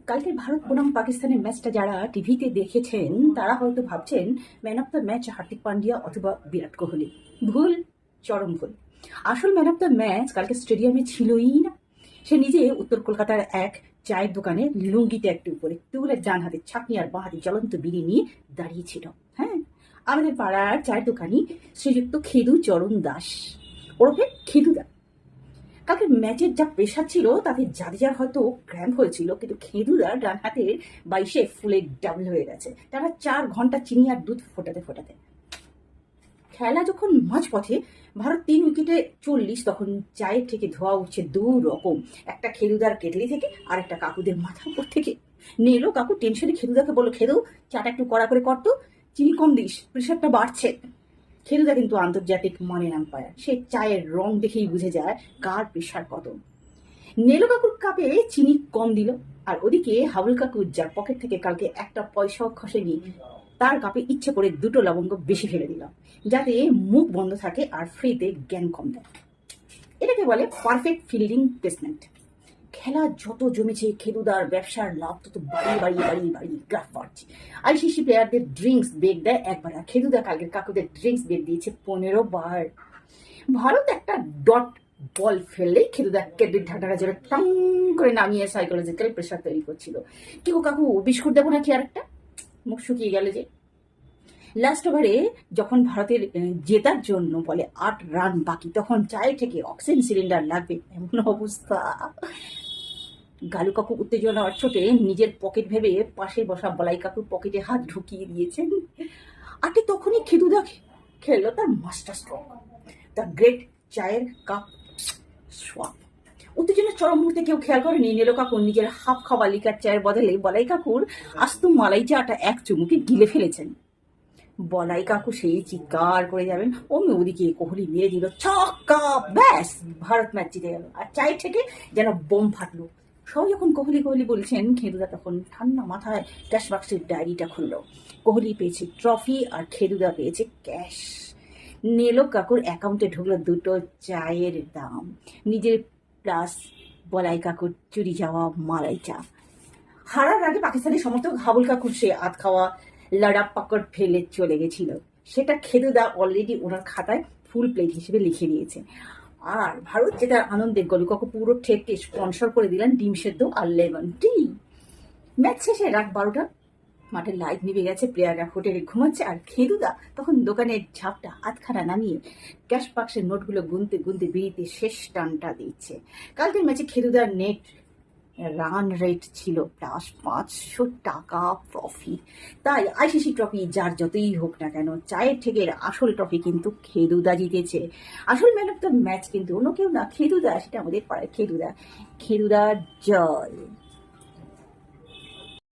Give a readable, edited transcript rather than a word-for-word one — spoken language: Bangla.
কালকে ভারত বনাম পাকিস্তানের ম্যাচটা যারা টিভিতে দেখেছেন তারা হয়তো ভাবছেন man of the match Hardik Pandya অথবা বিরাট কোহলি। ভুল, চরম ভুল। আসল ম্যান অফ দ্য ম্যাচ কালকে স্টেডিয়ামে ছিলই না। সে নিজে উত্তর কলকাতার এক চায়ের দোকানে লুঙ্গিতে একটু উপরে তুলে ডান হাতে ছাকনি আর বাঁ হাতে জ্বলন্ত বিড়ি নিয়ে দাঁড়িয়েছিল। হ্যাঁ, আমাদের পাড়ার চায়ের দোকানি শ্রীযুক্ত খেদু চরণ দাস, ওরফে খেদুদা। কালকে ম্যাচের যা প্রেশার ছিল তাতে জাদেজার হয়তো ক্র্যাম্প হয়েছিল, কিন্তু খেদুদার ডান হাতের 22-এ ফুলে ডাবল হয়ে গেছে টানা 4 ঘন্টা চিনি আর দুধ ফোটাতে ফোটাতে। খেলা যখন মাঝপথে ভারত 3 উইকেটে 40, তখন চায়ের থেকে ধোয়া উঠছে দু রকম, একটা খেদুদার কেটলি থেকে আর একটা কাকুদের মাথার উপর থেকে। নেলো কাকু টেনশনে খেদুদাকে বললো, খেদু চাটা একটু কড়া করে করতো, চিনি কম দিস, প্রেশারটা বাড়ছে। খেদুদা কিন্তু আন্তর্জাতিক মানের আম্পায়ার, সে চায়ের রং দেখেই বুঝে যায় কার প্রেশার কত। নেলো কাকুর কাপে চিনি কম দিল, আর ওদিকে হাবুল কাকুর যার পকেট থেকে কালকে একটা পয়সাও খসেনি, তার কাপে ইচ্ছে করে 2টো লবঙ্গ বেশি ফেলে দিল, যাতে মুখ বন্ধ থাকে আর ফ্রিতে জ্ঞান কম দেয়। এটাকে বলে পারফেক্ট ফিল্ডিং প্লেসমেন্ট। খেলা যত জমেছে খেদুদার ব্যবসার লাভ তত বাড়িয়ে বাড়িয়ে বাড়িয়ে বাড়িয়ে গ্রাফ বাড়ছে। আইসিসি প্লেয়ারদের ড্রিঙ্কস বেগ দেয় একবার, আর খেদুদা কালকের কাকুদের ড্রিঙ্কস বেগ দিয়েছে 15 বার। ভারত একটা ডট বল ফেললেই খেদুদা কেবির ঢাকা জোরে টং করে নামিয়ে সাইকোলজিক্যাল প্রেশার তৈরি করছিল। কি গো কাকু, বিস্কুট দেবো নাকি আরেকটা? মুখ শুকিয়ে গেল যে। লাস্ট ওভারে যখন ভারতের জেতার জন্য বলে 8 রান বাকি, তখন চায়ে থেকে অক্সিজেন সিলিন্ডার লাগবে এমন অবস্থা। গালু কাকু উত্তেজনার চোটে নিজের পকেট ভেবে পাশে বসা বলাই কাকুর পকেটে হাত ঢুকিয়ে দিয়েছেন। আর ঠিক তখনই খেদুদা খেললো তার মাস্টার স্ট্রোক, দ্য গ্রেট চায়ের কাপ সোয়াপ। উত্তেজনার চরম মুহূর্তে কেউ খেয়াল করেনি নেলো কাকুর নিজের হাফ খাওয়া লিকার চায়ের বদলে বলাই কাকুর আস্ত মালাই চাটা এক চুমুকে গিলে ফেলেছেন। বলাই কাকু সেই চিৎকার করে যাবেন, অমনি ওদিকে কোহলি মেরে দিল ছক্কা, ব্যাস ভারত ম্যাচ জিতে গেল। আর চাই থেকে যেন বোম ফাটলো। সবাই যখন কোহলি কোহলি বলছেন, খেদুদা তখন ঠান্ডা মাথায় ক্যাশ বাক্সের ডায়েরিটা খুললো। কোহলি পেয়েছে ট্রফি আর খেদুদা পেয়েছে ক্যাশ। নেলো কাকুর অ্যাকাউন্টে ঢুকলো 2টো চায়ের দাম, নিজের প্লাস বলাই কাকুর চুরি যাওয়া মালাই চা। হারার আগে পাকিস্তানি সমর্থক হাবুল কাকুর সে আধ খাওয়া লাডা পাকড় ফেলে চলে গেছিল, সেটা খেদুদা অলরেডি ওনার খাতায় ফুল প্লেট হিসেবে লিখে দিয়েছে। আর ভারত জেতার আনন্দে গলু কাকু পুরো ঠেককে স্পন্সর করে দিলেন ডিম সেদ্ধ আর লেমন টি। ম্যাচ শেষে রাত 12টা, মাঠের লাইট নিভে গেছে, প্লেয়াররা হোটেলে ঘুমাচ্ছে, আর খেদুদা তখন দোকানের ঝাপটা আধখানা নামিয়ে ক্যাশ বাক্সের নোটগুলো গুনতে গুনতে বিড়িতে শেষ টানটা দিচ্ছে। কালকের ম্যাচে খেদুদার নেট রান রেট ছিল +500 টাকা প্রফিট। তাই আইসিসি ট্রফি যার যতই হোক না কেন, চায়ের থেকে আসল ট্রফি কিন্তু খেদুদা জিতেছে। আসল ম্যান অফ দ্য ম্যাচ কিন্তু অন্য কেউ না, খেদুদা। সেটা আমাদের পাড়ার খেদুদা। খেদুদার জয়।